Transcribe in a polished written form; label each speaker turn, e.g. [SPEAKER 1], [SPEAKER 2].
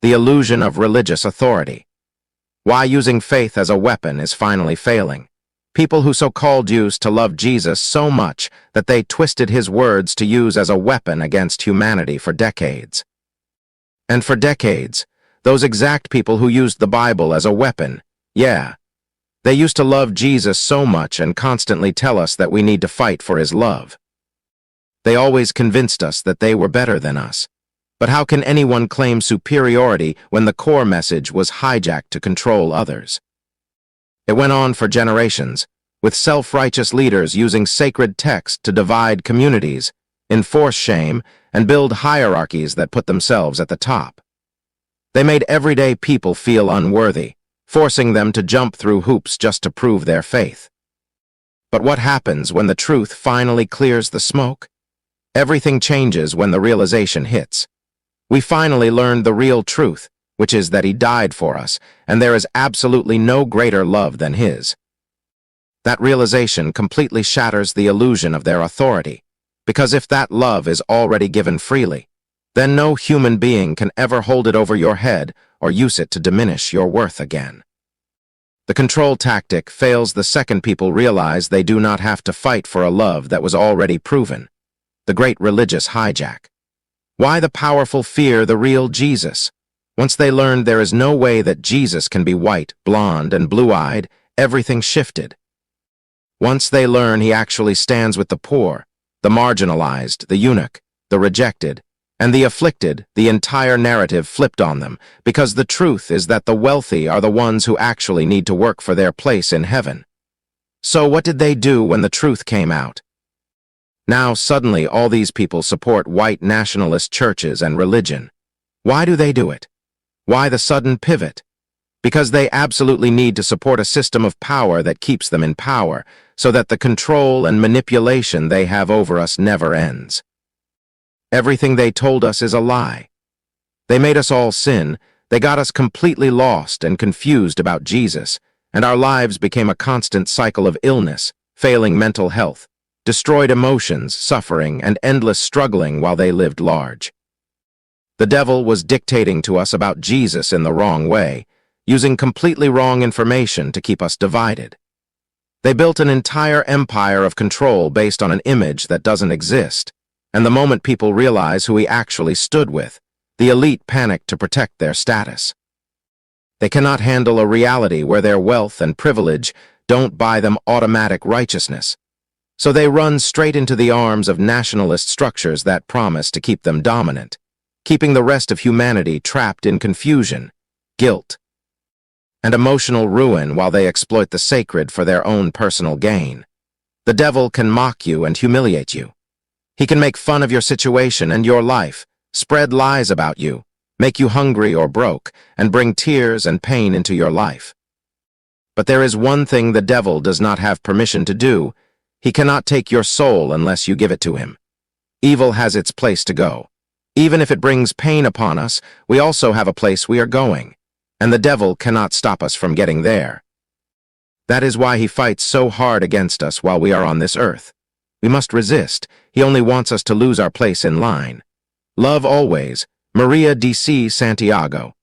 [SPEAKER 1] the illusion of religious authority. Why using faith as a weapon is finally failing. People who so-called used to love Jesus so much that they twisted his words to use as a weapon against humanity for decades. And for decades, those exact people who used the Bible as a weapon, they used to love Jesus so much and constantly tell us that we need to fight for his love. They always convinced us that they were better than us. But how can anyone claim superiority when the core message was hijacked to control others? It went on for generations, with self-righteous leaders using sacred text to divide communities, enforce shame, and build hierarchies that put themselves at the top. They made everyday people feel unworthy, forcing them to jump through hoops just to prove their faith. But what happens when the truth finally clears the smoke? Everything changes when the realization hits. We finally learned the real truth, which is that he died for us, and there is absolutely no greater love than his. That realization completely shatters the illusion of their authority, because if that love is already given freely, then no human being can ever hold it over your head or use it to diminish your worth again. The control tactic fails the second people realize they do not have to fight for a love that was already proven. The great religious hijack. Why the powerful fear the real Jesus? Once they learned there is no way that Jesus can be white, blonde, and blue-eyed, everything shifted. Once they learn he actually stands with the poor, the marginalized, the eunuch, the rejected, and the afflicted, the entire narrative flipped on them, because the truth is that the wealthy are the ones who actually need to work for their place in heaven. So what did they do when the truth came out? Now suddenly all these people support white nationalist churches and religion. Why do they do it? Why the sudden pivot? Because they absolutely need to support a system of power that keeps them in power, so that the control and manipulation they have over us never ends. Everything they told us is a lie. They made us all sin, they got us completely lost and confused about Jesus, and our lives became a constant cycle of illness, failing mental health, destroyed emotions, suffering, and endless struggling while they lived large. The devil was dictating to us about Jesus in the wrong way, using completely wrong information to keep us divided. They built an entire empire of control based on an image that doesn't exist, and the moment people realize who he actually stood with, the elite panic to protect their status. They cannot handle a reality where their wealth and privilege don't buy them automatic righteousness, so they run straight into the arms of nationalist structures that promise to keep them dominant, keeping the rest of humanity trapped in confusion, guilt, and emotional ruin while they exploit the sacred for their own personal gain. The devil can mock you and humiliate you. He can make fun of your situation and your life, spread lies about you, make you hungry or broke, and bring tears and pain into your life. But there is one thing the devil does not have permission to do. He cannot take your soul unless you give it to him. Evil has its place to go. Even if it brings pain upon us, we also have a place we are going, and the devil cannot stop us from getting there. That is why he fights so hard against us while we are on this earth. We must resist. He only wants us to lose our place in line. Love always, Maria D.C. Santiago.